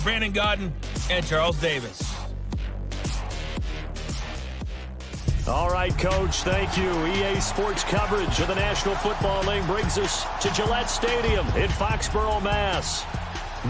Brandon Godden and Charles Davis. All right, Coach, thank you. EA Sports coverage of the National Football League brings us to Gillette Stadium in Foxborough, Mass.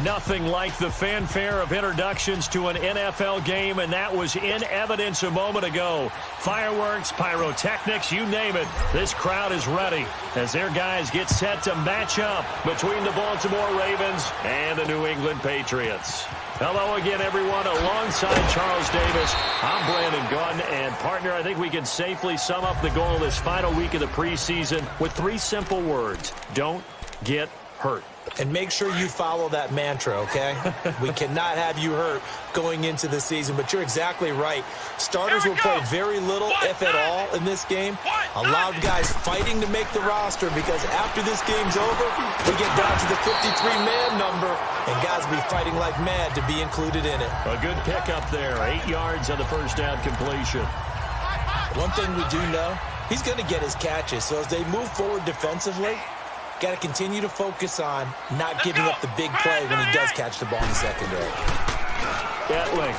Nothing like the fanfare of introductions to an NFL game, and that was in evidence a moment ago. Fireworks, pyrotechnics, you name it. This crowd is ready as their guys get set to match up between the Baltimore Ravens and the New England Patriots. Hello again, everyone. Alongside Charles Davis, I'm Brandon Gunn, and partner, I think we can safely sum up the goal this final week of the preseason with 3 simple words. Don't get hurt. And make sure you follow that mantra, okay? We cannot have you hurt going into the season, but you're exactly right. Starters will play very little, if at all, in this game. A lot of guys fighting to make the roster because after this game's over, we get down to the 53-man number, and guys will be fighting like mad to be included in it. A good pickup there, 8 yards on the first down completion. One thing we do know, he's going to get his catches, so as they move forward defensively, got to continue to focus on not giving up the big play when he does catch the ball in the secondary. Gatling.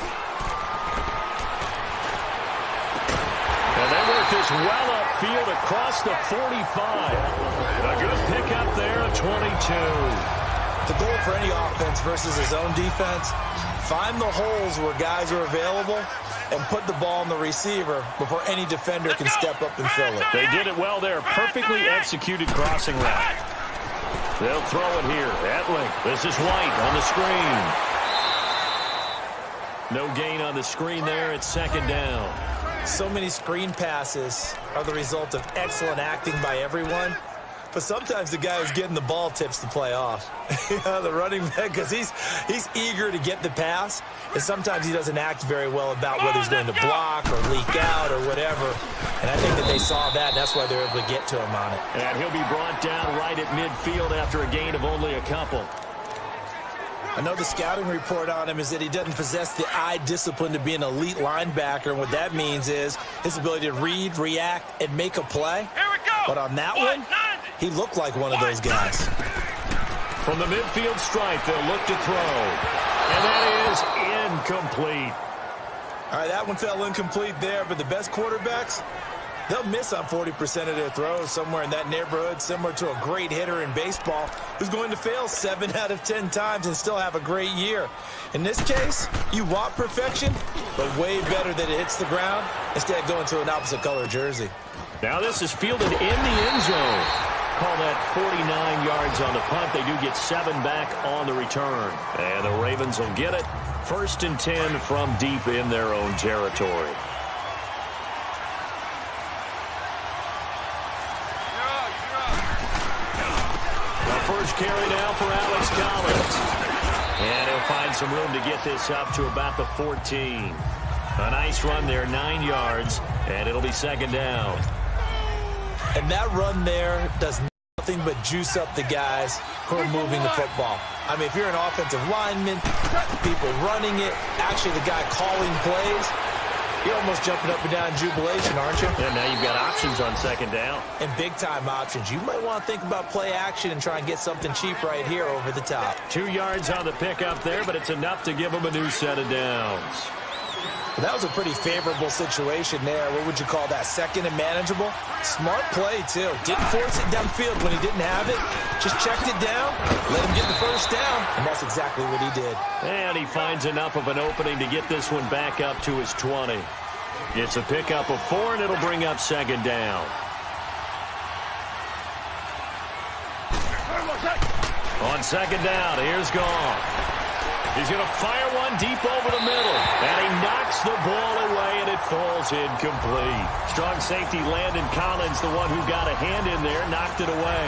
And they work this well upfield across the 45. A good pickup there at 22. The goal for any offense versus his own defense, find the holes where guys are available and put the ball on the receiver before any defender can step up and fill it. They did it well there. Perfectly executed crossing route. They'll throw it here. Etling. This is White on the screen. No gain on the screen there. It's second down. So many screen passes are the result of excellent acting by everyone. But sometimes the guy who's getting the ball tips the play off. The running back, because he's eager to get the pass, and sometimes he doesn't act very well about whether he's going to block or leak out or whatever. And I think that they saw that, and that's why they were able to get to him on it. And he'll be brought down right at midfield after a gain of only a couple. I know the scouting report on him is that he doesn't possess the eye discipline to be an elite linebacker, and what that means is his ability to read, react, and make a play. But on that one, he looked like one of those guys. From the midfield stripe, they'll look to throw. And that is incomplete. All right, that one fell incomplete there, but the best quarterbacks, they'll miss on 40% of their throws, somewhere in that neighborhood, similar to a great hitter in baseball who's going to fail 7 out of 10 times and still have a great year. In this case, you want perfection, but way better that it hits the ground instead of going to an opposite color jersey. Now this is fielded in the end zone. Call that 49 yards on the punt. They do get 7 back on the return. And the Ravens will get it. 1st and 10 from deep in their own territory. The first carry now for Alex Collins. And he'll find some room to get this up to about the 14. A nice run there, 9 yards, and it'll be second down. And that run there does nothing but juice up the guys who are moving the football. I mean, if you're an offensive lineman, people running it, actually the guy calling plays, you're almost jumping up and down in jubilation, aren't you? And now you've got options on second down. And big-time options. You might want to think about play action and try and get something cheap right here over the top. 2 yards on the pickup there, but it's enough to give them a new set of downs. That was a pretty favorable situation there. What would you call that? Second and manageable? Smart play, too. Didn't force it downfield when he didn't have it. Just checked it down, let him get the first down, and that's exactly what he did. And he finds enough of an opening to get this one back up to his 20. It's a pickup of 4, and it'll bring up second down. On second down, here's Goff. He's going to fire one deep over the middle. And he knocks the ball away, and it falls incomplete. Strong safety Landon Collins, the one who got a hand in there, knocked it away.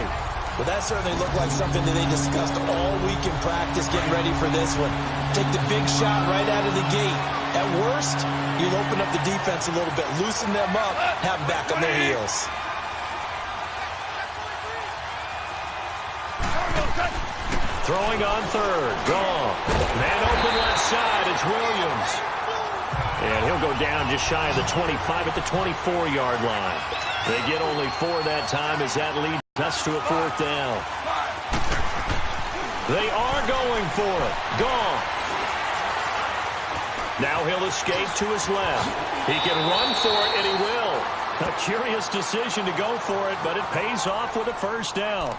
Well, that certainly looked like something that they discussed all week in practice getting ready for this one. Take the big shot right out of the gate. At worst, you'll open up the defense a little bit, loosen them up, have them back on their heels. Throwing on third. Gone. Man open left side. It's Williams. And he'll go down just shy of the 25 at the 24-yard line. They get only 4 that time as that leads us to a 4th down. They are going for it. Gone. Now he'll escape to his left. He can run for it, and he will. A curious decision to go for it, but it pays off with a first down.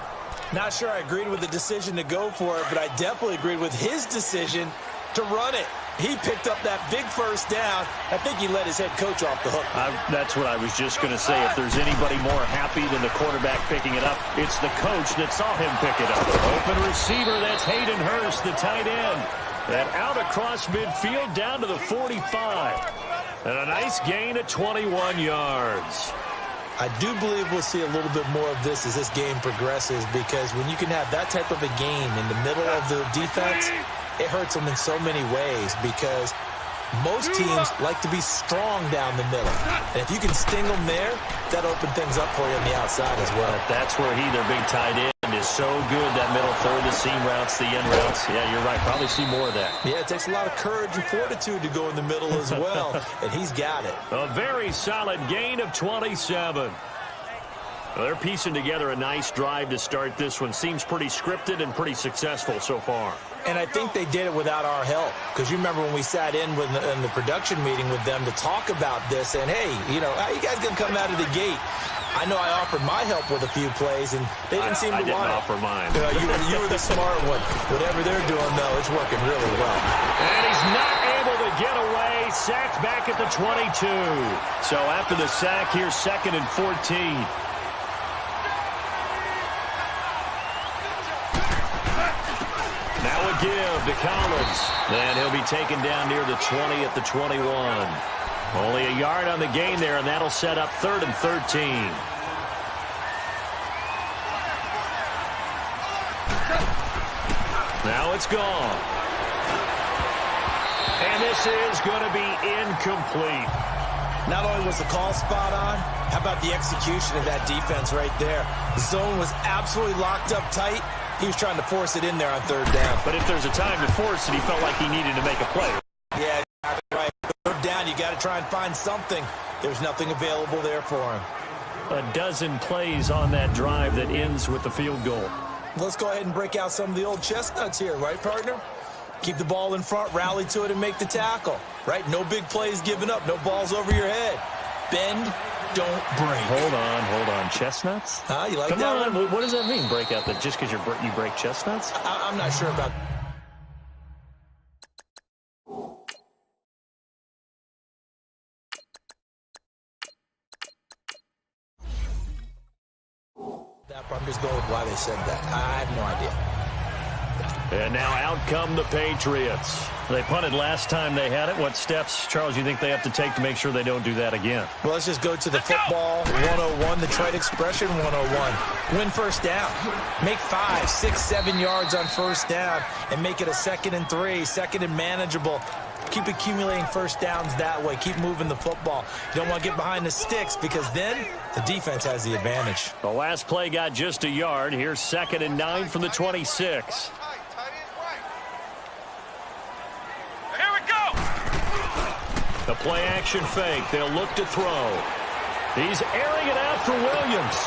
Not sure I agreed with the decision to go for it, but I definitely agreed with his decision to run it. He picked up that big first down. I think he let his head coach off the hook. That's what I was just going to say. If there's anybody more happy than the quarterback picking it up, it's the coach that saw him pick it up. Open receiver, that's Hayden Hurst, the tight end. And out across midfield down to the 45. And a nice gain of 21 yards. I do believe we'll see a little bit more of this as this game progresses, because when you can have that type of a game in the middle of the defense, it hurts them in so many ways, because most teams like to be strong down the middle. And if you can sting them there, that opens things up for you on the outside as well. That's where their big tight end, is so good, that middle third, the seam routes, the end routes. Yeah, you're right. Probably see more of that. Yeah, it takes a lot of courage and fortitude to go in the middle as well, and he's got it. A very solid gain of 27. Well, they're piecing together a nice drive to start this one. Seems pretty scripted and pretty successful so far. And I think they did it without our help, because you remember when we sat in the production meeting with them to talk about this, and hey, how you guys going to come out of the gate? I know I offered my help with a few plays, and they didn't seem to want it. I didn't offer mine. You were the smart one. Whatever they're doing, though, it's working really well. And he's not able to get away. Sacked back at the 22. So after the sack, here's 2nd and 14. Now a give to Collins. And he'll be taken down near the 20 at the 21. Only a yard on the gain there, and that'll set up 3rd and 13. Now it's gone. And this is going to be incomplete. Not only was the call spot on, how about the execution of that defense right there? The zone was absolutely locked up tight. He was trying to force it in there on 3rd down. But if there's a time to force it, he felt like he needed to make a play. Yeah, right. 3rd down, you got to try and find something. There's nothing available there for him. A dozen plays on that drive that ends with the field goal. Let's go ahead and break out some of the old chestnuts here, right, partner? Keep the ball in front, rally to it, and make the tackle, right? No big plays given up, no balls over your head. Bend, don't break. Hold on. Chestnuts? Huh? You like Come that on. one? What does that mean, break out? That just because you break chestnuts? I'm not sure about that. I'm just going with why they said that. I have no idea. And now out come the Patriots. They punted last time they had it. What steps, Charles, you think they have to take to make sure they don't do that again? Well, let's just go to the football 101, the trade expression 101. Win first down. Make 5, 6, 7 yards on first down and make it a 2nd and 3, 2nd and manageable. Keep accumulating first downs that way. Keep moving the football. You don't want to get behind the sticks, because then the defense has the advantage. The last play got just a yard. Here's 2nd and 9 from the 26. The play-action fake. They'll look to throw. He's airing it out for Williams.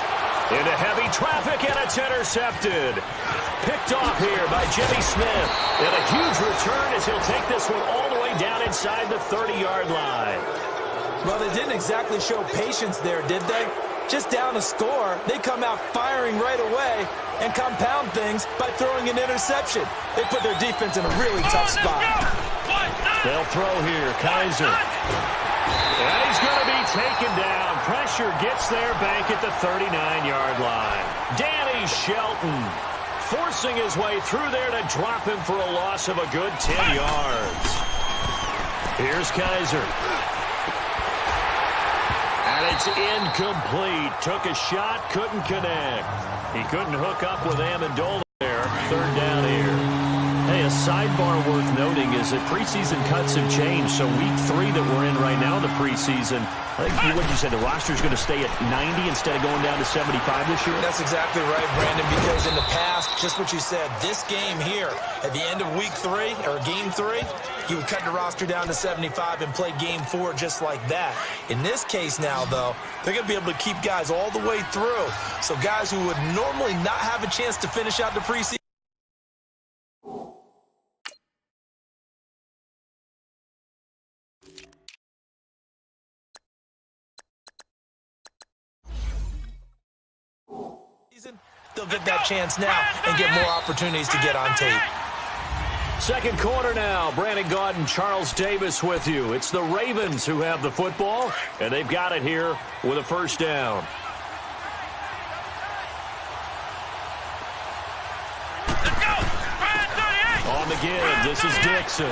Into heavy traffic, and it's intercepted. Picked off here by Jimmy Smith. And a huge return as he'll take this one all the way down inside the 30-yard line. Well, they didn't exactly show patience there, did they? Just down a score, they come out firing right away and compound things by throwing an interception. They put their defense in a really tough spot. They'll throw here. Kaiser. And he's going to be taken down. Pressure gets there back at the 39-yard line. Danny Shelton forcing his way through there to drop him for a loss of a good 10 yards. Here's Kaiser. And it's incomplete. Took a shot, couldn't connect. He couldn't hook up with Amendola there. 3rd down here. Hey, a sidebar worth noting is that preseason cuts have changed. So week 3 that we're in right now, the preseason, I think what you said, the roster's going to stay at 90 instead of going down to 75 this year? That's exactly right, Brandon, because in the past, just what you said, this game here, at the end of week 3, or game 3, you would cut the roster down to 75 and play game 4 just like that. In this case now, though, they're going to be able to keep guys all the way through. So guys who would normally not have a chance to finish out the preseason, they'll get that chance now and get more opportunities to get on tape. Second quarter now. Brandon Gaudin and Charles Davis with you. It's the Ravens who have the football, and they've got it here with a first down. On the give, this is Dixon.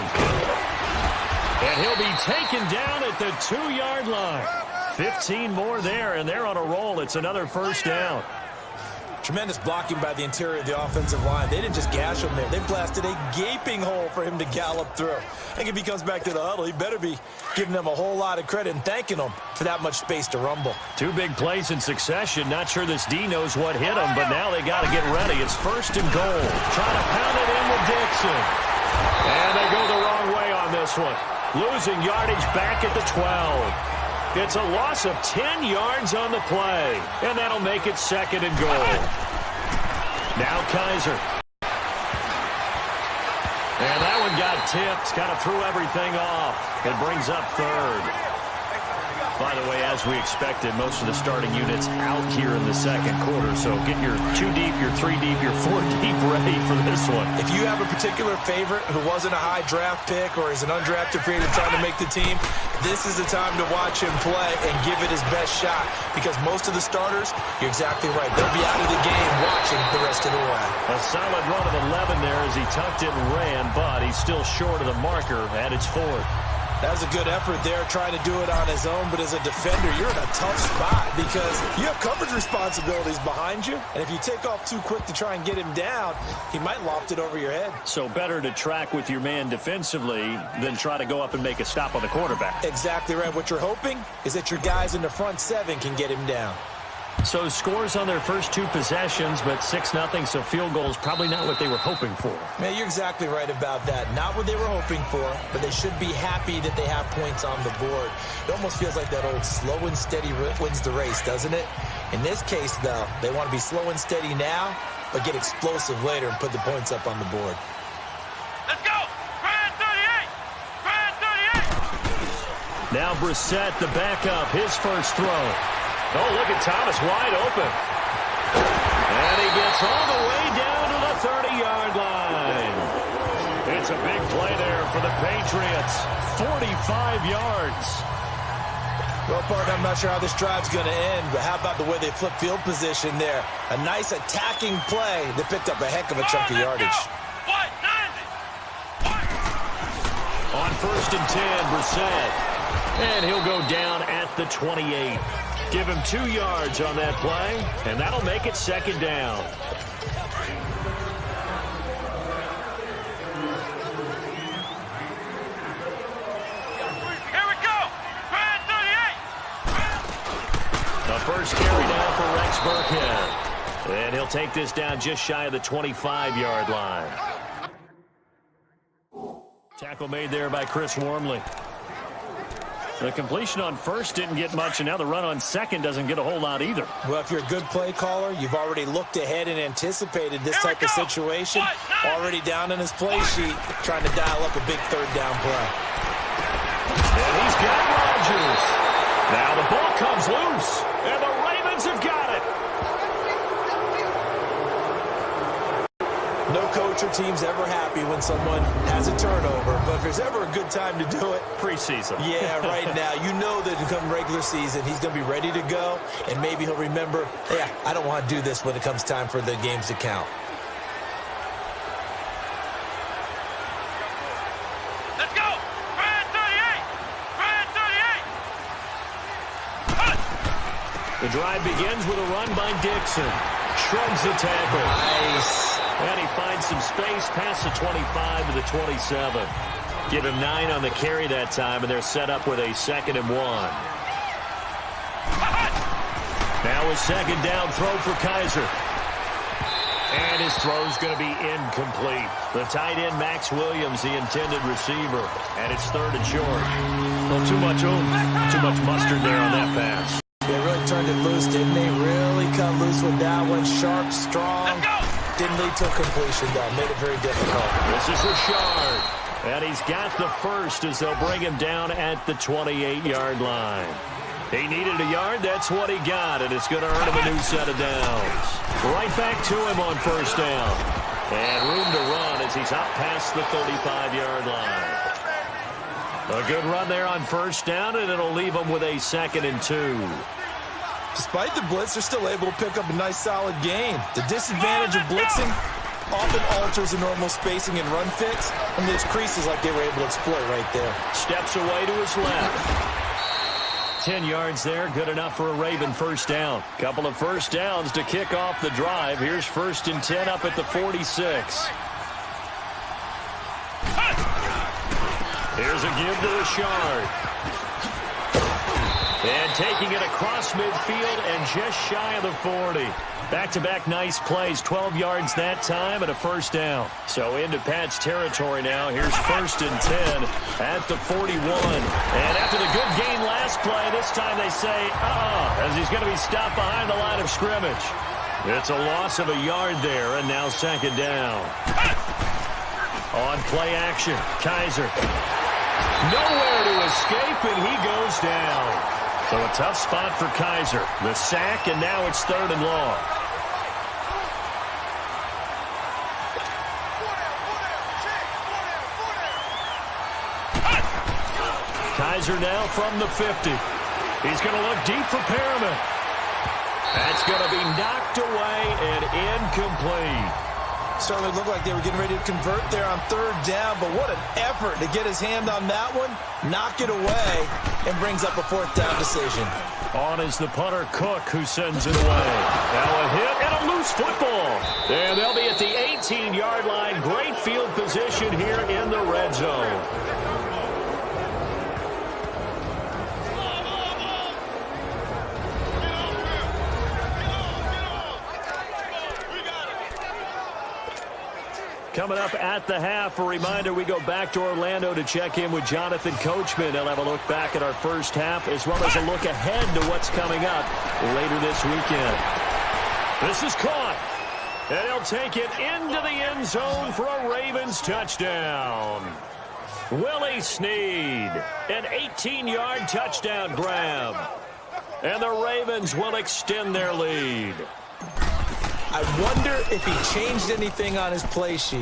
And he'll be taken down at the 2-yard line. 15 more there, and they're on a roll. It's another first down. Tremendous blocking by the interior of the offensive line. They didn't just gash him there. They blasted a gaping hole for him to gallop through. I think if he comes back to the huddle, he better be giving them a whole lot of credit and thanking them for that much space to rumble. Two big plays in succession. Not sure this D knows what hit him, but now they got to get ready. It's first and goal. Trying to pound it in with Dixon. And they go the wrong way on this one. Losing yardage back at the 12. It's a loss of 10 yards on the play, and that'll make it second and goal. Now Kaiser. And that one got tipped, kind of threw everything off. It brings up third. By the way, as we expected, most of the starting units out here in the second quarter, so get your 2 deep, your 3 deep, your 4 deep ready for this one. If you have a particular favorite who wasn't a high draft pick or is an undrafted free agent trying to make the team, this is the time to watch him play and give it his best shot, because most of the starters, you're exactly right, they'll be out of the game watching the rest of the way. A solid run of 11 there as he tucked it and ran, but he's still short of the marker at its 4th. That was a good effort there, trying to do it on his own, but as a defender, you're in a tough spot because you have coverage responsibilities behind you, and if you take off too quick to try and get him down, he might loft it over your head. So better to track with your man defensively than try to go up and make a stop on the quarterback. Exactly right. What you're hoping is that your guys in the front 7 can get him down. So scores on their first 2 possessions, but 6-0, so field goal is probably not what they were hoping for. Man, you're exactly right about that. Not what they were hoping for, but they should be happy that they have points on the board. It almost feels like that old slow and steady wins the race, doesn't it? In this case, though, they want to be slow and steady now, but get explosive later and put the points up on the board. Let's go! Brad 38! Brad 38! Now Brissett, the backup, his first throw. Oh, look at Thomas wide open. And he gets all the way down to the 30-yard line. It's a big play there for the Patriots. 45 yards. Well, partner, I'm not sure how this drive's going to end, but how about the way they flip field position there? A nice attacking play that picked up a heck of a chunk of yardage. On first and 10, Brissett. And he'll go down at the 28. Give him 2 yards on that play, and that'll make it second down. Here we go! Brad 38! The first carry now for Rex Burkhead. And he'll take this down just shy of the 25-yard line. Tackle made there by Chris Wormley. The completion on first didn't get much, and now the run on second doesn't get a whole lot either. Well, if you're a good play caller, you've already looked ahead and anticipated this type of situation. Already down in his play sheet, trying to dial up a big third down play. And he's got Rodgers. Now the ball comes loose, and the Ravens have got it. No coach or team's ever happy when someone has a turnover, but if there's ever a good time to do it, preseason. Yeah, right now. You know that come regular season, he's going to be ready to go, and maybe he'll remember, yeah, I don't want to do this when it comes time for the games to count. Let's go! Brad 38! Brad 38! The drive begins with a run by Dixon. Shrugs the tackle. Nice. And he finds some space past the 25 to the 27. Give him 9 on the carry that time, and they're set up with a 2nd and 1. Now a second down throw for Kaiser. And his throw's going to be incomplete. The tight end, Max Williams, the intended receiver. And it's 3rd and short. Well, too much mustard there on that pass. They really turned it loose, didn't they? Really cut loose with that one. Sharp, strong. Didn't lead to a completion, though. Made it very difficult. This is Richard. And he's got the first as they'll bring him down at the 28-yard line. He needed a yard. That's what he got, and it's going to earn him a new set of downs. Right back to him on first down. And room to run as he's out past the 35-yard line. A good run there on first down, and it'll leave him with a 2nd and 2. Despite the blitz, they're still able to pick up a nice, solid gain. The disadvantage of blitzing often alters the normal spacing and run fits, and there's creases like they were able to exploit right there. Steps away to his left. 10 yards there, good enough for a Raven first down. Couple of first downs to kick off the drive. Here's 1st and 10 up at the 46. Here's a give to Richard. And taking it across midfield and just shy of the 40. Back-to-back nice plays, 12 yards that time and a first down. So into Pat's territory now. Here's 1st and 10 at the 41. And after the good gain last play, this time they say, as he's going to be stopped behind the line of scrimmage. It's a loss of a yard there, and now 2nd down. On play action, Kaiser. Nowhere to escape, and he goes down. So a tough spot for Kaiser. The sack, and now it's 3rd and long. Kaiser now from the 50. He's going to look deep for Perriman. That's going to be knocked away and incomplete. Certainly looked like they were getting ready to convert there on 3rd down, but what an effort to get his hand on that one, knock it away, and brings up a 4th down decision. On is the punter, Cook, who sends it away. Now a hit and a loose football. And they'll be at the 18-yard line. Great field position here in the red zone. Coming up at the half, a reminder, we go back to Orlando to check in with Jonathan Coachman. He'll have a look back at our first half as well as a look ahead to what's coming up later this weekend. This is caught, and he'll take it into the end zone for a Ravens touchdown. Willie Snead, an 18-yard touchdown grab. And the Ravens will extend their lead. I wonder if he changed anything on his play sheet,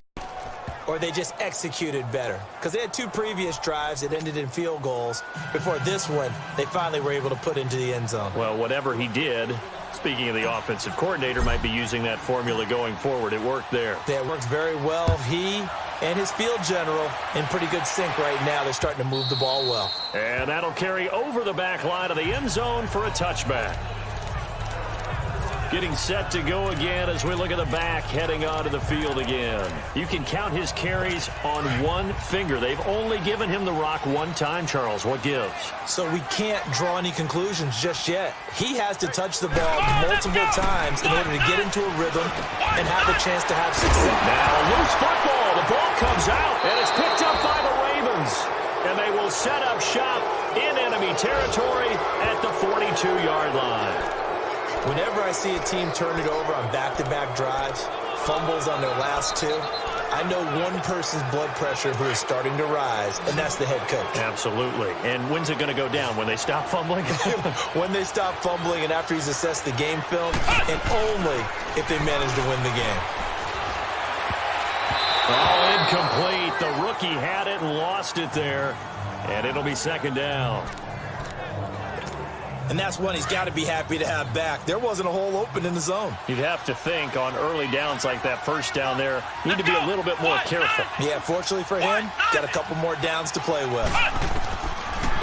or they just executed better. Because they had 2 previous drives that ended in field goals. Before this one, they finally were able to put into the end zone. Well, whatever he did, speaking of the offensive coordinator, might be using that formula going forward. It worked there. Yeah, it works very well. He and his field general in pretty good sync right now. They're starting to move the ball well. And that'll carry over the back line of the end zone for a touchback. Getting set to go again as we look at the back heading onto the field again. You can count his carries on one finger. They've only given him the rock one time, Charles. What gives? So we can't draw any conclusions just yet. He has to touch the ball multiple times in order to get into a rhythm and have a chance to have success. Now loose football. The ball comes out, and it's picked up by the Ravens. And they will set up shop in enemy territory at the 42-yard line. Whenever I see a team turn it over on back-to-back drives, fumbles on their last 2, I know one person's blood pressure who is starting to rise, and that's the head coach. Absolutely. And when's it going to go down? When they stop fumbling? When they stop fumbling and after he's assessed the game film, and only if they manage to win the game. Oh, incomplete. The rookie had it and lost it there, and it'll be 2nd down. And that's one he's got to be happy to have back. There wasn't a hole open in the zone. You'd have to think on early downs like that first down there, need to be a little bit more careful. Yeah, fortunately for him, got a couple more downs to play with.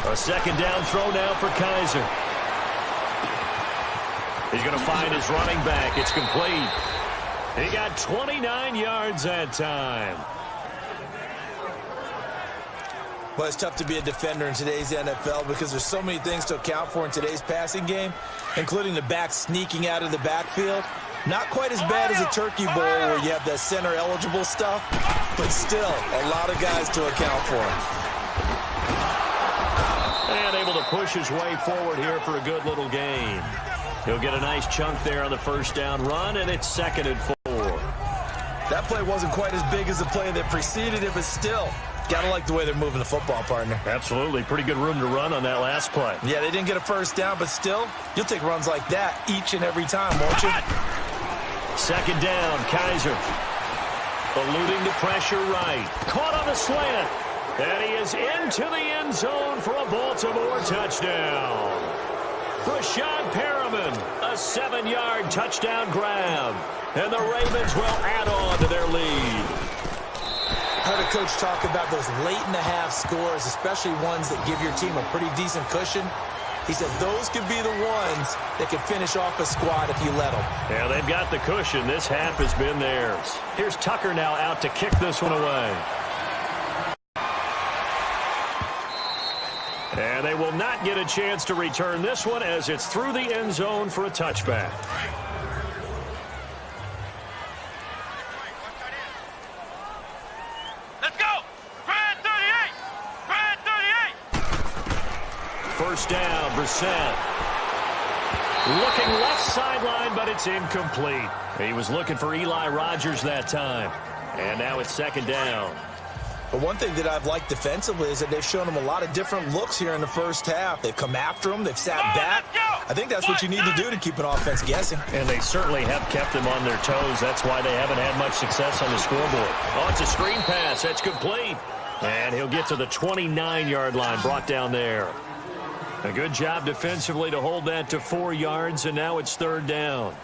A 2nd down throw now for Kaiser. He's going to find his running back. It's complete. He got 29 yards that time. Well, it's tough to be a defender in today's NFL because there's so many things to account for in today's passing game, including the back sneaking out of the backfield. Not quite as bad as a turkey bowl where you have that center-eligible stuff, but still a lot of guys to account for. And able to push his way forward here for a good little gain. He'll get a nice chunk there on the first down run, and it's 2nd and 4. That play play wasn't quite as big as the play that preceded it, but still, gotta like the way they're moving the football, partner. Absolutely. Pretty good room to run on that last play. Yeah, they didn't get a first down, but still, you'll take runs like that each and every time, won't you? Second down, Kaiser. Eluding the pressure right. Caught on the slant. And he is into the end zone for a Baltimore touchdown. Rashad Perriman, a 7-yard touchdown grab. And the Ravens will add on to their lead. I heard a coach talk about those late-in-the-half scores, especially ones that give your team a pretty decent cushion. He said those could be the ones that could finish off a squad if you let them. Yeah, they've got the cushion. This half has been theirs. Here's Tucker now out to kick this one away. And they will not get a chance to return this one as it's through the end zone for a touchback. Let's go! Brad 38! Brad 38! First down, Brissett. Looking left sideline, but it's incomplete. He was looking for Eli Rogers that time. And now it's second down. But one thing that I've liked defensively is that they've shown them a lot of different looks here in the first half. They've come after them. They've sat back. I think that's what you need to do to keep an offense guessing. And they certainly have kept them on their toes. That's why they haven't had much success on the scoreboard. Oh, it's a screen pass. That's complete. And he'll get to the 29-yard line, brought down there. A good job defensively to hold that to 4 yards, and now it's third down.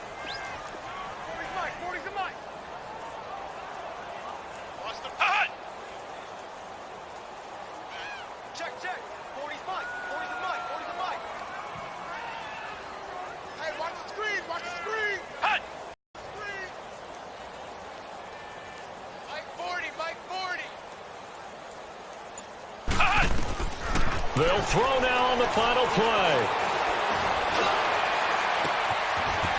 They'll throw now on the final play.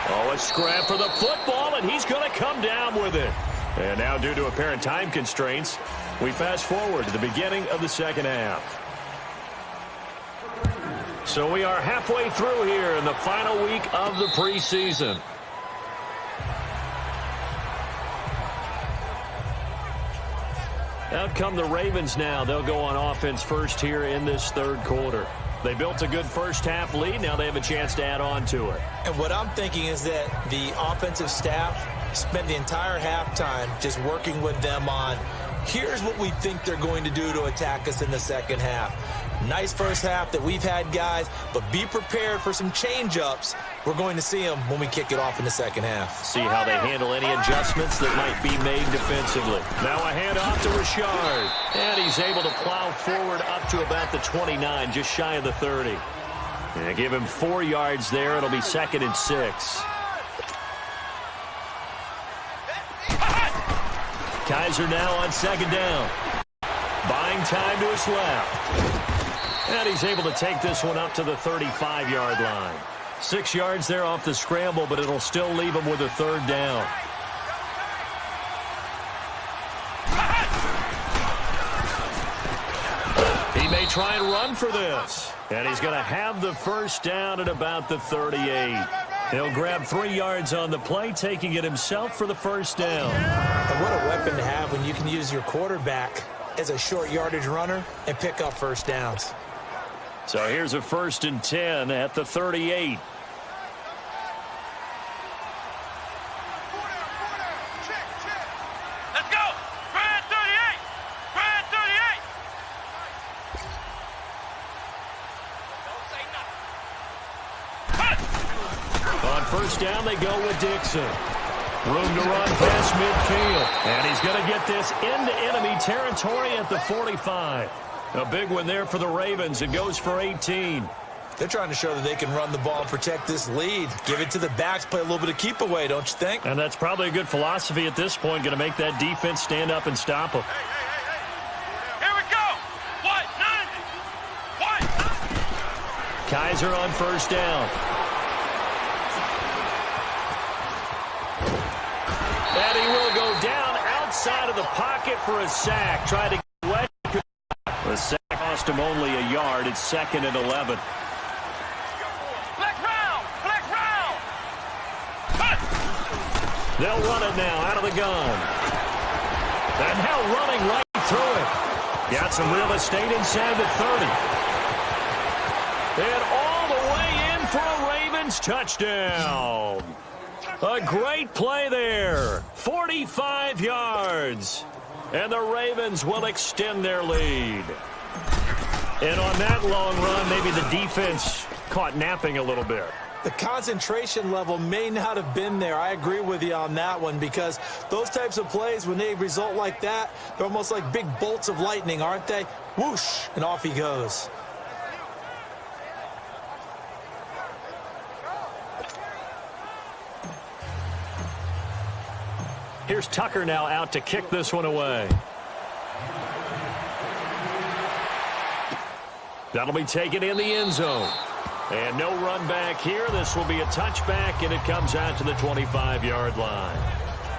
Oh, a scrap for the football, and he's going to come down with it. And now, due to apparent time constraints, we fast forward to the beginning of the second half. So we are halfway through here in the final week of the preseason. Out come the Ravens now. They'll go on offense first here in this third quarter. They built a good first half lead. Now they have a chance to add on to it. And what I'm thinking is that the offensive staff spent the entire halftime just working with them on, here's what we think they're going to do to attack us in the second half. Nice first half that we've had, guys, but be prepared for some change-ups. We're going to see them when we kick it off in the second half. See how they handle any adjustments that might be made defensively. Now a handoff to Rashard. And he's able to plow forward up to about the 29, just shy of the 30. And give him 4 yards there. It'll be second and 6. Kaiser now on second down. Buying time to his left. And he's able to take this one up to the 35-yard line. 6 yards there off the scramble, but it'll still leave him with a third down. He may try and run for this. And he's going to have the first down at about the 38. He'll grab 3 yards on the play, taking it himself for the first down. And what a weapon to have when you can use your quarterback as a short yardage runner and pick up first downs. So here's a 1st and 10 at the 38. Let's go! Brad 38! Brad 38! Don't say nothing. On first down, they go with Dixon. Room to run past midfield. And he's going to get this into enemy territory at the 45. A big one there for the Ravens. It goes for 18. They're trying to show that they can run the ball and protect this lead. Give it to the backs, play a little bit of keep away, don't you think? And that's probably a good philosophy at this point, going to make that defense stand up and stop them. Hey. Here we go! What? Kaiser on first down. And he will go down outside of the pocket for a sack. Tried to get away. The sack cost him only a yard. It's second and 11. Black round! Black round! They'll run it now out of the gun. And now running right through it. Got some real estate inside the 30. And all the way in for a Ravens touchdown. A great play there. 45 yards. And the Ravens will extend their lead. And on that long run, maybe the defense caught napping a little bit. The concentration level may not have been there. I agree with you on that one, because those types of plays, when they result like that, they're almost like big bolts of lightning, aren't they? Whoosh, and off he goes. Here's Tucker now out to kick this one away. That'll be taken in the end zone. And no run back here. This will be a touchback, and it comes out to the 25-yard line.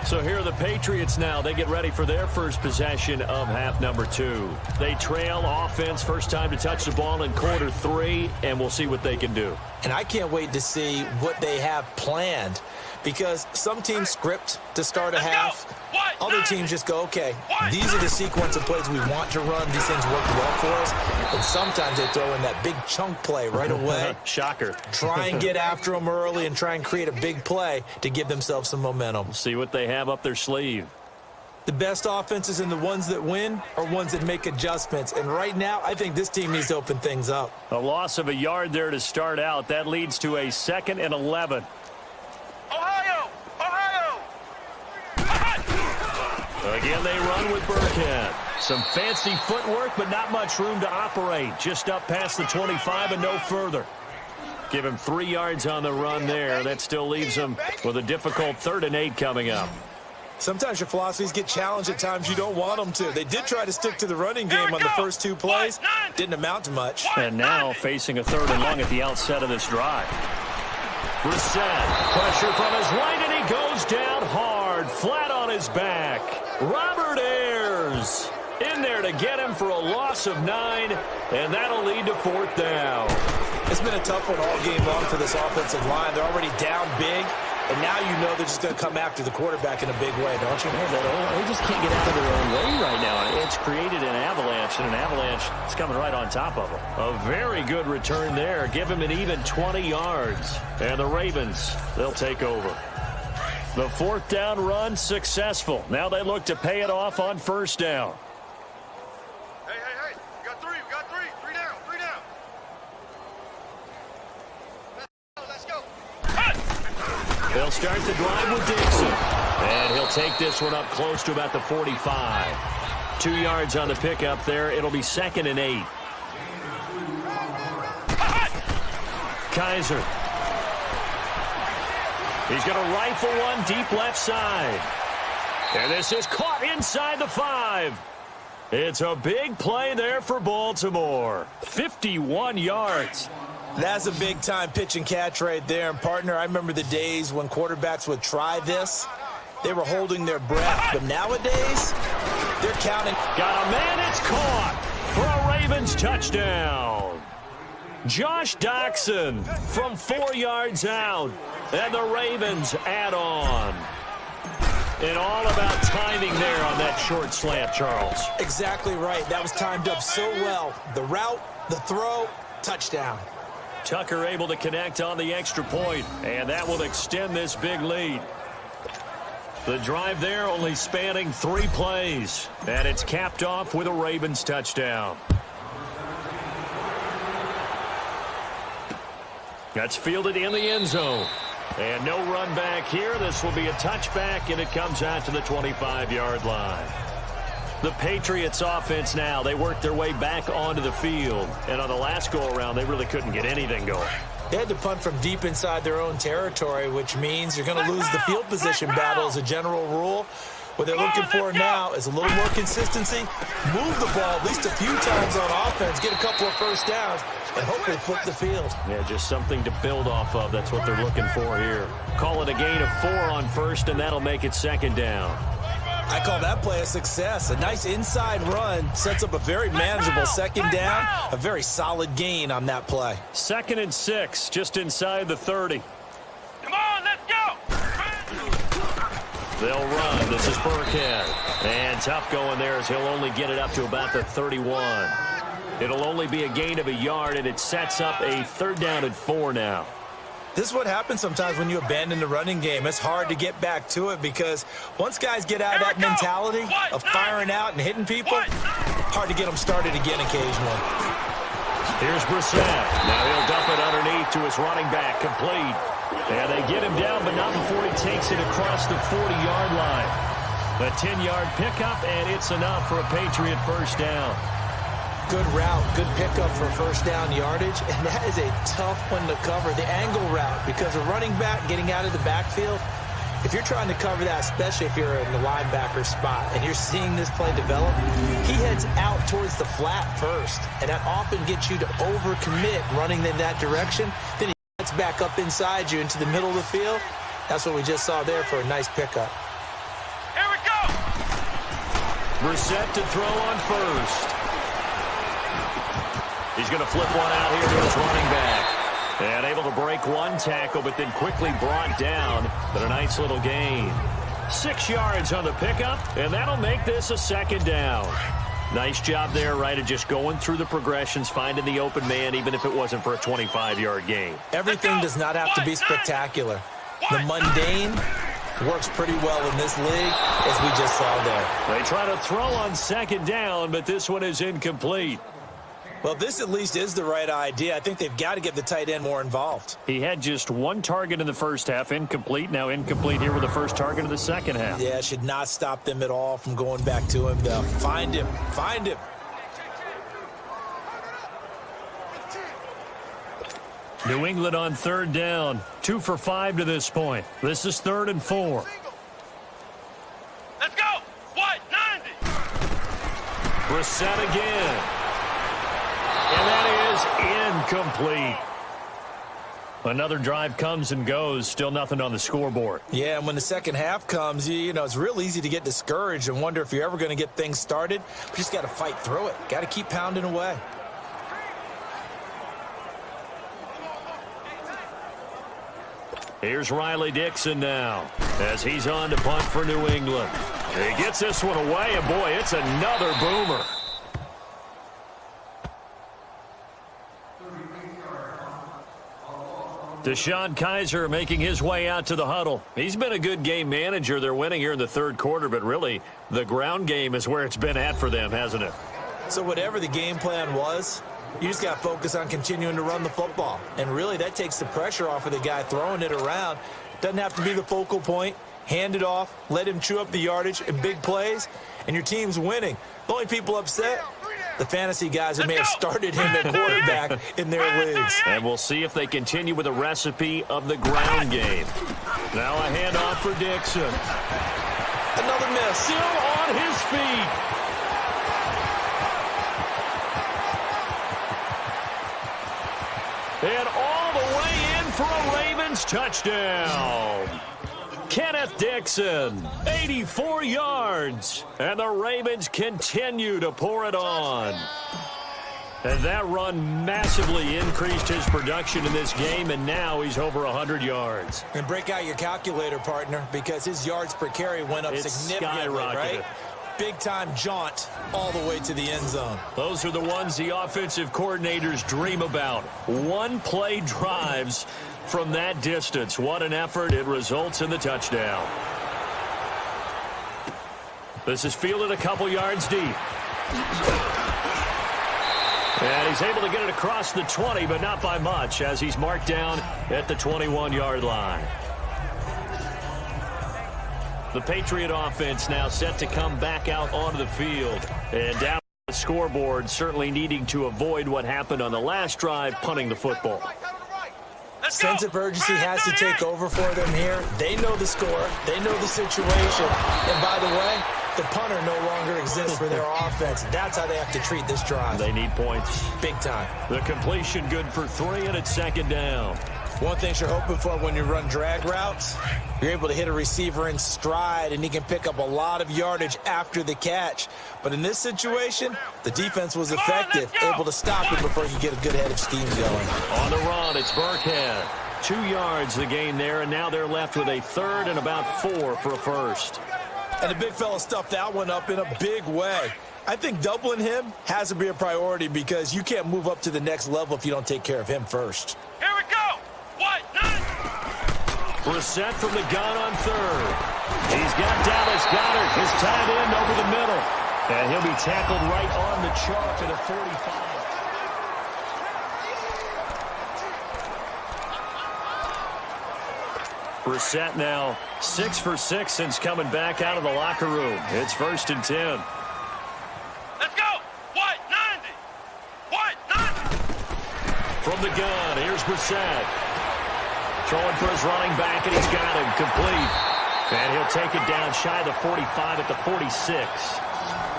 So here are the Patriots now. They get ready for their first possession of half number 2. They trail offense, first time to touch the ball in quarter 3, and we'll see what they can do. And I can't wait to see what they have planned, because some teams script to start a half. Other teams just go, okay, these are the sequence of plays we want to run. These things work well for us. And sometimes they throw in that big chunk play right away. Shocker. Try and get after them early and try and create a big play to give themselves some momentum. See what they have up their sleeve. The best offenses and the ones that win are ones that make adjustments. And right now, I think this team needs to open things up. A loss of a yard there to start out. That leads to a 2nd and 11. Again, they run with Burkhead. Some fancy footwork, but not much room to operate. Just up past the 25 and no further. Give him 3 yards on the run there. That still leaves him with a difficult 3rd and 8 coming up. Sometimes your philosophies get challenged at times you don't want them to. They did try to stick to the running game on the first 2 plays. Didn't amount to much. And now facing a 3rd and long at the outset of this drive. Brissett, pressure from his right, and he goes down hard, flat on his back. Robert Ayers in there to get him for a loss of 9, and that'll lead to 4th down. It's been a tough one all game long for this offensive line. They're already down big, and now you know they're just going to come after the quarterback in a big way, don't you? They just can't get out of their own way right now. It's created an avalanche, and an avalanche is coming right on top of them. A very good return there. Give him an even 20 yards. And the Ravens, they'll take over. The 4th down run successful. Now they look to pay it off on 1st down. Hey. We got 3. 3 down. Let's go. They'll start the drive with Dixon. And he'll take this one up close to about the 45. 2 yards on the pickup there. It'll be 2nd and 8. Kaiser. He's going to rifle one deep left side. And this is caught inside the 5. It's a big play there for Baltimore. 51 yards. That's a big-time pitch and catch right there. And, partner, I remember the days when quarterbacks would try this. They were holding their breath. But nowadays, they're counting. Got a man. It's caught for a Ravens touchdown. Josh Doxson from 4 yards out. And the Ravens add on. And all about timing there on that short slant, Charles. Exactly right. That was timed up so well. The route, the throw, touchdown. Tucker able to connect on the extra point, and that will extend this big lead. The drive there only spanning 3 plays, and it's capped off with a Ravens touchdown. That's fielded in the end zone. And no run back here. This will be a touchback, and it comes out to the 25-yard line. The Patriots offense now, they work their way back onto the field. And on the last go-around, they really couldn't get anything going. They had to punt from deep inside their own territory, which means you're going to lose the field position battle as a general rule. What they're looking for now is a little more consistency, move the ball at least a few times on offense, get a couple of first downs, and hopefully flip the field. Yeah, just something to build off of. That's what they're looking for here. Call it a gain of 4 on 1st, and that'll make it 2nd down. I call that play a success. A nice inside run sets up a very manageable 2nd down, a very solid gain on that play. 2nd and 6, just inside the 30. Come on, let's go. They'll run. This is Burkhead. And tough going there as he'll only get it up to about the 31. It'll only be a gain of a yard, and it sets up a 3rd down and 4 now. This is what happens sometimes when you abandon the running game. It's hard to get back to it because once guys get out of that mentality of firing out and hitting people, hard to get them started again occasionally. Here's Brissett. Now he'll dump it underneath to his running back, complete. And they get him down, but not before he takes it across the 40-yard line. A 10-yard pickup, and it's enough for a Patriot 1st down. Good route, good pickup for 1st down yardage, and that is a tough one to cover, the angle route, because a running back getting out of the backfield, if you're trying to cover that, especially if you're in the linebacker spot and you're seeing this play develop, he heads out towards the flat first, and that often gets you to overcommit running in that direction. Then he gets back up inside you into the middle of the field. That's what we just saw there for a nice pickup. Here we go. Brissett to throw on 1st. He's going to flip one out here to his running back. And able to break one tackle, but then quickly brought down. But a nice little gain. 6 yards on the pickup, and that'll make this a 2nd down. Nice job there, right, of just going through the progressions, finding the open man, even if it wasn't for a 25-yard gain. Everything does not have to be spectacular. The mundane works pretty well in this league, as we just saw there. They try to throw on 2nd down, but this one is incomplete. Well, this at least is the right idea. I think they've got to get the tight end more involved. He had just 1 target in the 1st half, incomplete. Now incomplete here with the 1st target of the 2nd half. Yeah, should not stop them at all from going back to him, though. Find him. Find him. New England on 3rd down. 2 for 5 to this point. This is 3rd and 4. Let's go. What? 90. Brissett again. And that is incomplete. Another drive comes and goes. Still nothing on the scoreboard. Yeah, and when the 2nd half comes, you know, it's real easy to get discouraged and wonder if you're ever going to get things started. But you just got to fight through it. Got to keep pounding away. Here's Riley Dixon now as he's on to punt for New England. He gets this one away, and boy, it's another boomer. Deshaun Kaiser making his way out to the huddle. He's been a good game manager. They're winning here in the 3rd quarter, but really the ground game is where it's been at for them, hasn't it? So whatever the game plan was, you just got to focus on continuing to run the football. And really that takes the pressure off of the guy throwing it around. Doesn't have to be the focal point. Hand it off, let him chew up the yardage in big plays, and your team's winning. The only people upset, the fantasy guys who may have started him at quarterback in their leagues. And we'll see if they continue with the recipe of the ground game. Now a handoff for Dixon. Another miss. Still on his feet. And all the way in for a Ravens touchdown. Kenneth Dixon, 84 yards. And the Ravens continue to pour it on. And that run massively increased his production in this game, and now he's over 100 yards. And break out your calculator, partner, because his yards per carry went up significantly, right? Big-time jaunt all the way to the end zone. Those are the ones the offensive coordinators dream about. One-play drives from that distance. What an effort. It results in the touchdown. This is fielded a couple yards deep. And he's able to get it across the 20, but not by much, as he's marked down at the 21-yard line. The Patriot offense now set to come back out onto the field. And down the scoreboard, certainly needing to avoid what happened on the last drive, punting the football. Sense of urgency has to take over for them here. They know the score. They know the situation. And by the way, the punter no longer exists for their offense. That's how they have to treat this drive. They need points. Big time. The completion good for 3, and it's 2nd down. One thing you're hoping for when you run drag routes, you're able to hit a receiver in stride, and he can pick up a lot of yardage after the catch. But in this situation, the defense was effective, able to stop him before you get a good head of steam going. On the run, it's Burkhead. 2 yards the gain there, and now they're left with a third and about 4 for a first. And the big fella stuffed that one up in a big way. I think doubling him has to be a priority because you can't move up to the next level if you don't take care of him first. Here we go. What? Brissett from the gun on third. He's got Dallas Goedert, his tight end, over the middle. And he'll be tackled right on the chalk at a 45. Brissett now 6 for 6 since coming back out of the locker room. It's 1st and 10. Let's go. What? 90. What? 90. From the gun, here's Brissett. Throwing for his running back, and he's got him complete. And he'll take it down shy of the 45 at the 46.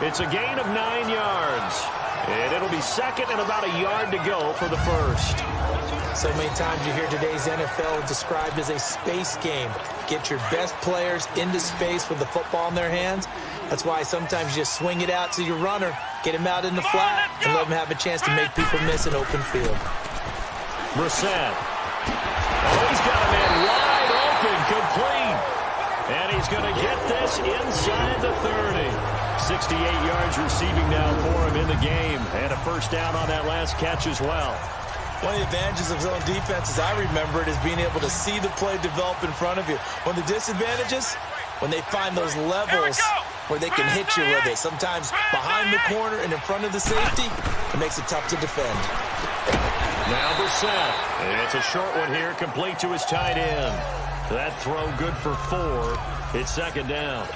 It's a gain of 9 yards. And it'll be second and about a yard to go for the first. So many times you hear today's NFL described as a space game. Get your best players into space with the football in their hands. That's why sometimes you just swing it out to your runner, get him out in the flat, and let him have a chance to make people miss an open field. Brissett. Oh, he's got a man wide open, complete. And he's going to get this inside the 30. 68 yards receiving now for him in the game. And a first down on that last catch as well. One of the advantages of zone defense, as I remember it, is being able to see the play develop in front of you. One of the disadvantages, when they find those levels where they can hit you with it. Sometimes behind the corner and in front of the safety, it makes it tough to defend. Now Brissett. It's a short one here, complete to his tight end. That throw good for 4. It's second down.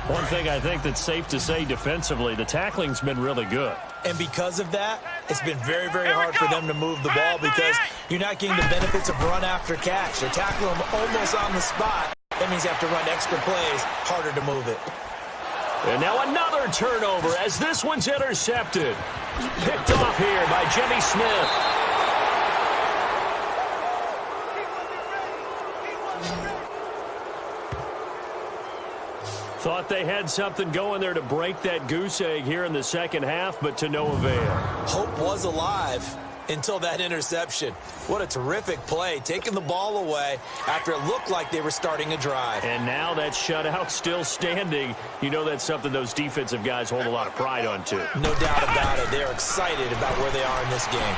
One thing I think that's safe to say defensively, the tackling's been really good. And because of that, it's been very, very hard for them to move the ball because you're not getting the benefits of run after catch. They're tackling them almost on the spot. That means you have to run extra plays, harder to move it. And now another turnover as this one's intercepted. Picked off here by Jimmy Smith. Thought they had something going there to break that goose egg here in the second half, but to no avail. Hope was alive until that interception. What a terrific play, taking the ball away after it looked like they were starting a drive. And now that shutout still standing. You know that's something those defensive guys hold a lot of pride on, too. No doubt about it. They're excited about where they are in this game.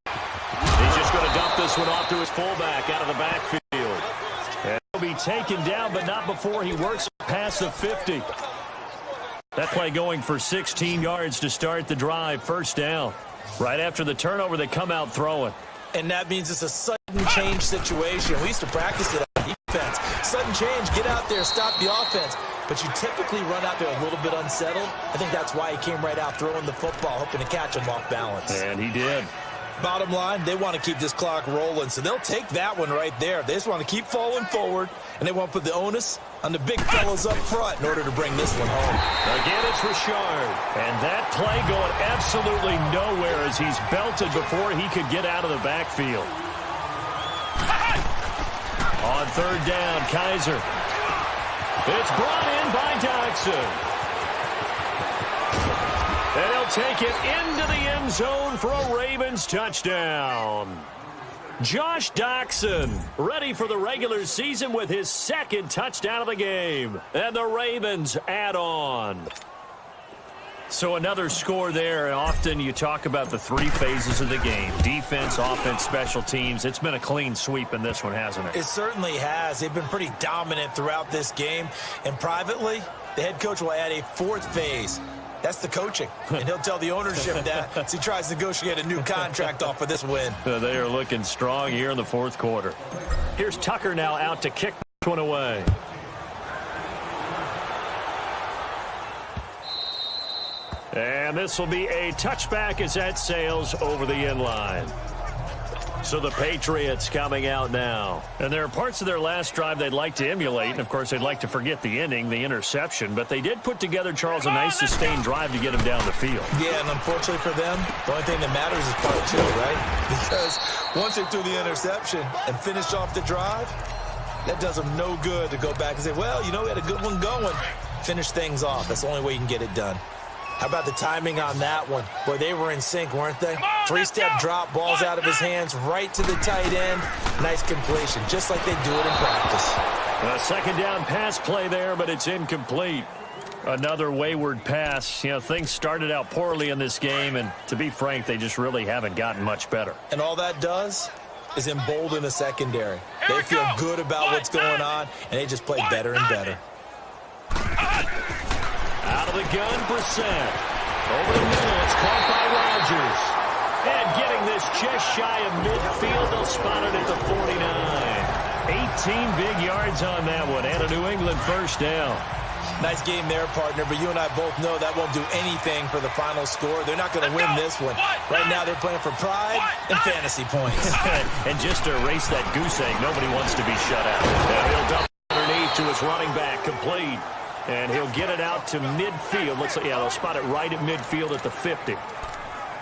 He's just going to dump this one off to his fullback out of the backfield. And he'll be taken down, but not before he works past the 50. That play going for 16 yards to start the drive. First down. Right after the turnover, they come out throwing. And that means it's a sudden change situation. We used to practice it on defense. Sudden change, get out there, stop the offense. But you typically run out there a little bit unsettled. I think that's why he came right out throwing the football, hoping to catch him off balance. And he did. Bottom line, they want to keep this clock rolling, so they'll take that one right there. They just want to keep falling forward, and they want to put the onus on the big fellas up front in order to bring this one home. Again, it's Richard. And that play going absolutely nowhere as he's belted before he could get out of the backfield. On third down, Kaiser. It's brought in by Doxson. And he'll take it into the end zone for a Ravens touchdown. Josh Doxson ready for the regular season with his second touchdown of the game. And the Ravens add on. So another score there. And often you talk about the 3 phases of the game. Defense, offense, special teams. It's been a clean sweep in this one, hasn't it? It certainly has. They've been pretty dominant throughout this game. And privately, the head coach will add a 4th phase. That's the coaching. And he'll tell the ownership that as he tries to negotiate a new contract off of this win. They are looking strong here in the 4th quarter. Here's Tucker now out to kick this one away. And this will be a touchback as that sails over the end line. So the Patriots coming out now. And there are parts of their last drive they'd like to emulate. And, of course, they'd like to forget the inning, the interception. But they did put together, Charles, a nice sustained drive to get him down the field. Yeah, and unfortunately for them, the only thing that matters is part 2, right? Because once they threw the interception and finished off the drive, that does them no good to go back and say, well, you know, we had a good one going. Finish things off. That's the only way you can get it done. How about the timing on that one? Boy, they were in sync, weren't they? Three-step drop, balls out of his hands, right to the tight end. Nice completion, just like they do it in practice. A second down pass play there, but it's incomplete. Another wayward pass. You know, things started out poorly in this game, and to be frank, they just really haven't gotten much better. And all that does is embolden the secondary. They feel good about what's going on, and they just play better and better. Out of the gun, Brissett. Over the middle, it's caught by Rodgers. And getting this just shy of midfield, they'll spot it at the 49. 18 big yards on that one, and a New England first down. Nice game there, partner, but you and I both know that won't do anything for the final score. They're not going to win this one. Right now, they're playing for pride and fantasy points. And just to erase that goose egg, nobody wants to be shut out. Now he'll dump underneath to his running back, complete. And he'll get it out to midfield. Looks like, yeah, they'll spot it right at midfield at the 50.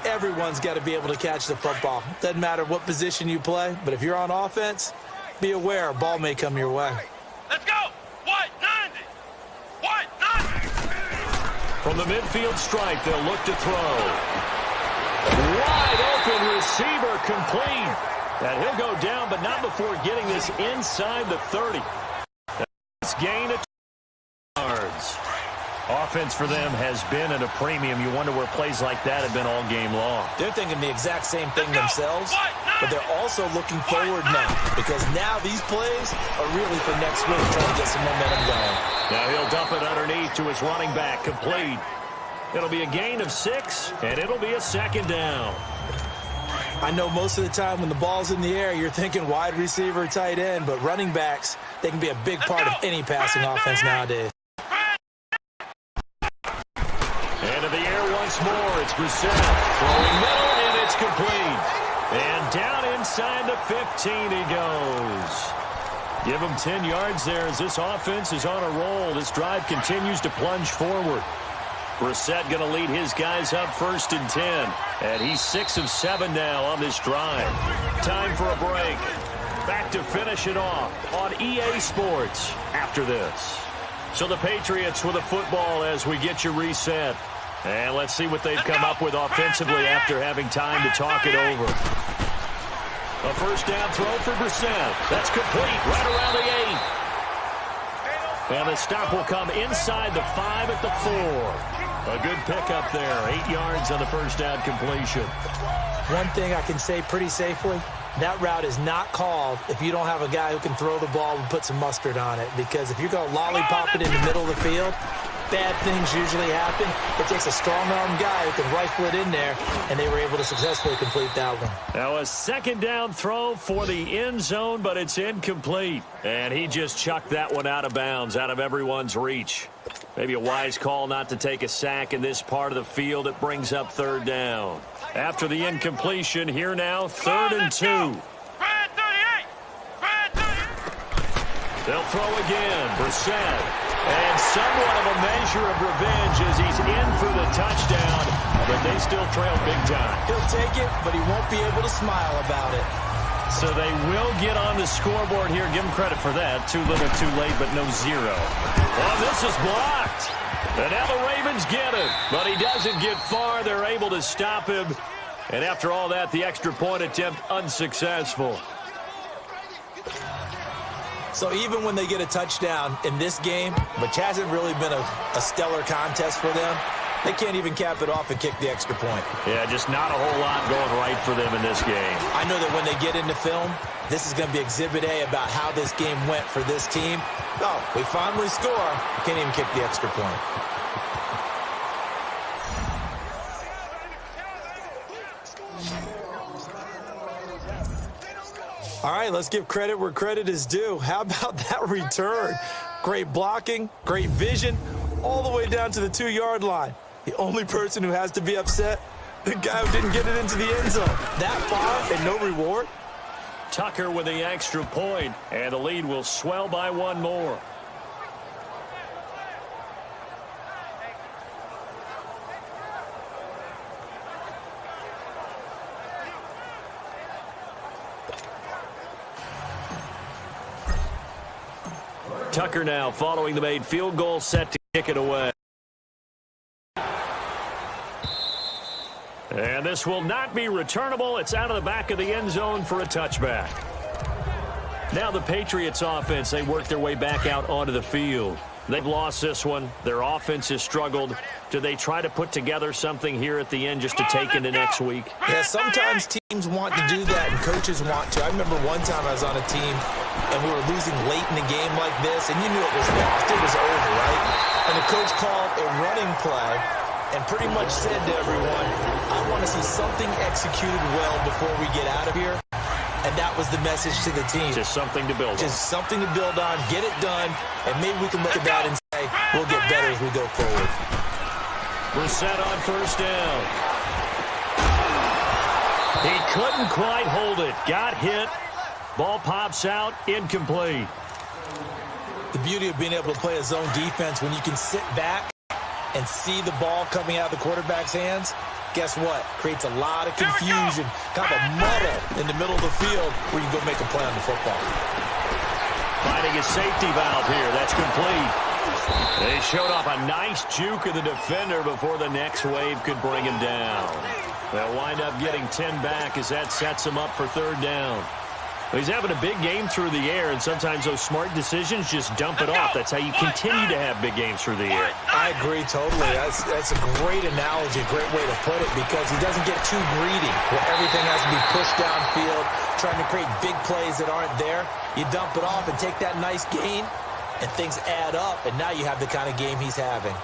Everyone's got to be able to catch the football. Doesn't matter what position you play, but if you're on offense, be aware a ball may come your way. Let's go. What? 90. What? 90. From the midfield stripe, they'll look to throw. Wide open receiver, complete. And he'll go down, but not before getting this inside the 30. That's gain of yards. Offense for them has been at a premium. You wonder where plays like that have been all game long. They're thinking the exact same thing themselves, but they're also looking forward now because now these plays are really for next week, trying to get some momentum going. Now he'll dump it underneath to his running back, complete. It'll be a gain of 6, and it'll be a second down. I know most of the time when the ball's in the air, you're thinking wide receiver, tight end, but running backs, they can be a big part of any passing offense nowadays. Into the air once more, it's Brissett. Throwing middle, and it's complete. And down inside the 15 he goes. Give him 10 yards there as this offense is on a roll. This drive continues to plunge forward. Brissett going to lead his guys up 1st and 10. And he's 6 of 7 now on this drive. Time for a break. Back to finish it off on EA Sports after this. So the Patriots with a football as we get you reset. And let's see what they've come up with offensively after having time to talk it over. A first down throw for Brissett. That's complete right around the 8. And the stop will come inside the 5 at the 4. A good pickup there. 8 yards on the first down completion. One thing I can say pretty safely, that route is not called if you don't have a guy who can throw the ball and put some mustard on it. Because if you're going to lollipop it in the middle of the field, bad things usually happen. It takes a strong-arm guy who can rifle it in there, and they were able to successfully complete that one. Now a second down throw for the end zone, but it's incomplete. And he just chucked that one out of bounds, out of everyone's reach. Maybe a wise call not to take a sack in this part of the field. It brings up 3rd down. After the incompletion, here now, 3rd and 2. They'll throw again. Brissett. And somewhat of a measure of revenge as he's in for the touchdown. But they still trail big time. He'll take it, but he won't be able to smile about it. So they will get on the scoreboard here. Give him credit for that. Too little, too late, but no 0. Well, this is blocked. And now the Ravens get it. But he doesn't get far. They're able to stop him. And after all that, the extra point attempt unsuccessful. So even when they get a touchdown in this game, which hasn't really been a stellar contest for them, they can't even cap it off and kick the extra point. Yeah, just not a whole lot going right for them in this game. I know that when they get into film, this is going to be Exhibit A about how this game went for this team. Oh, we finally score. Can't even kick the extra point. All right, let's give credit where credit is due. How about that return? Great blocking, great vision, all the way down to the 2-yard line. The only person who has to be upset, the guy who didn't get it into the end zone. That far and no reward? Tucker with the extra point, and the lead will swell by 1 more. Tucker now following the made field goal, set to kick it away. And this will not be returnable. It's out of the back of the end zone for a touchback. Now the Patriots offense, they work their way back out onto the field. They've lost this one. Their offense has struggled. Do they try to put together something here at the end just to take into next week? Yeah, sometimes teams want to do that and coaches want to. I remember one time I was on a team and we were losing late in the game like this, and you knew it was lost. It was over, right? And the coach called a running play and pretty much said to everyone, I want to see something executed well before we get out of here. And that was the message to the team. Just something to build on. Just something to build on, get it done, and maybe we can look at that and say, we'll get better as we go forward. We're set on first down. He couldn't quite hold it. Got hit. Ball pops out, incomplete. The beauty of being able to play a zone defense when you can sit back and see the ball coming out of the quarterback's hands, guess what? Creates a lot of confusion, kind of a muddle in the middle of the field where you can go make a play on the football. Finding a safety valve here. That's complete. They showed off a nice juke of the defender before the next wave could bring him down. They'll wind up getting 10 back as that sets him up for third down. He's having a big game through the air, and sometimes those smart decisions just dump it off. That's how you continue to have big games through the air. I agree totally. That's a great analogy, a great way to put it, because he doesn't get too greedy where everything has to be pushed downfield, trying to create big plays that aren't there. You dump it off and take that nice gain, and things add up, and now you have the kind of game he's having.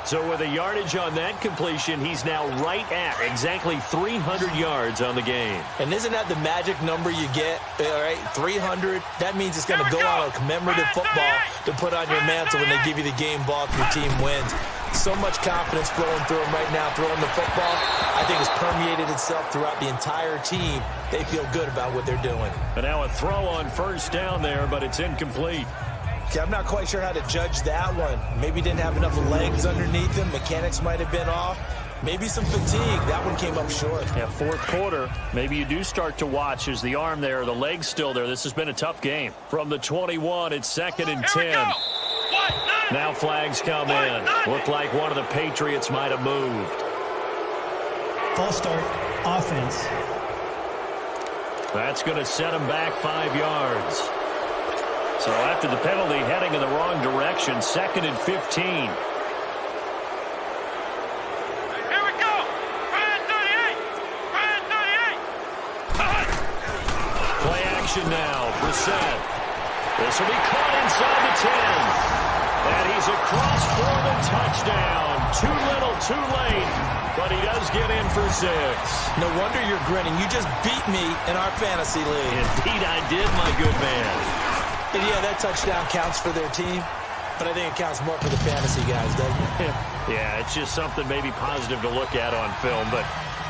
So with a yardage on that completion, he's now right at exactly 300 yards on the game. And isn't that the magic number you get, all right, 300? That means it's going to go on a commemorative football to put on your mantle when they give you the game ball if your team wins. So much confidence flowing through him right now, throwing the football. I think it's permeated itself throughout the entire team. They feel good about what they're doing. And now a throw on first down there, but it's incomplete. I'm not quite sure how to judge that one. Maybe didn't have enough legs underneath him. Mechanics might have been off. Maybe some fatigue. That one came up short. Yeah, fourth quarter. Maybe you do start to watch as the arm there, the leg's still there. This has been a tough game. From the 21, it's 2nd and 10. Now flags come in. Looked like one of the Patriots might have moved. False start, offense. That's going to set him back 5 yards. So after the penalty, heading in the wrong direction, 2nd and 15. Here we go. Red 38. Red 38. Play action now. Brissett. This will be caught inside the 10. And he's across for the touchdown. Too little, too late. But he does get in for 6. No wonder you're grinning. You just beat me in our fantasy league. Indeed I did, my good man. And yeah, that touchdown counts for their team, but I think it counts more for the fantasy guys, doesn't it? Yeah, it's just something maybe positive to look at on film, but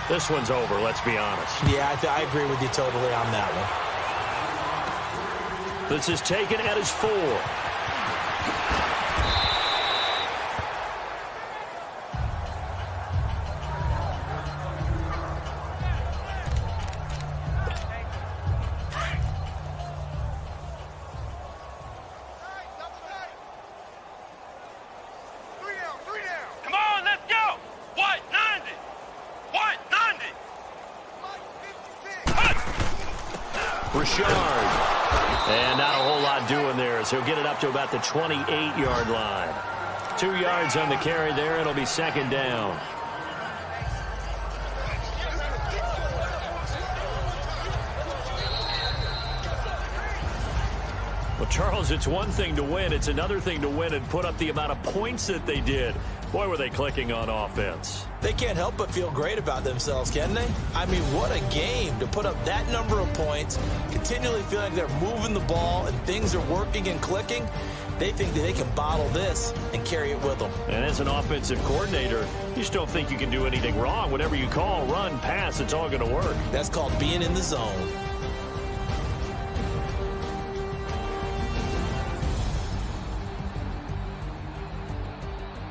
this one's over, let's be honest. Yeah, I agree with you totally on that one. This is taken at his 4. And not a whole lot doing there as he'll get it up to about the 28-yard line. 2 yards on the carry there. It'll be 2nd down. Well, Charles, it's one thing to win. It's another thing to win and put up the amount of points that they did. Boy, were they clicking on offense. They can't help but feel great about themselves, can they? I mean, what a game to put up that number of points, continually feeling like they're moving the ball and things are working and clicking. They think that they can bottle this and carry it with them. And as an offensive coordinator, you just don't think you can do anything wrong. Whatever you call, run, pass, it's all going to work. That's called being in the zone.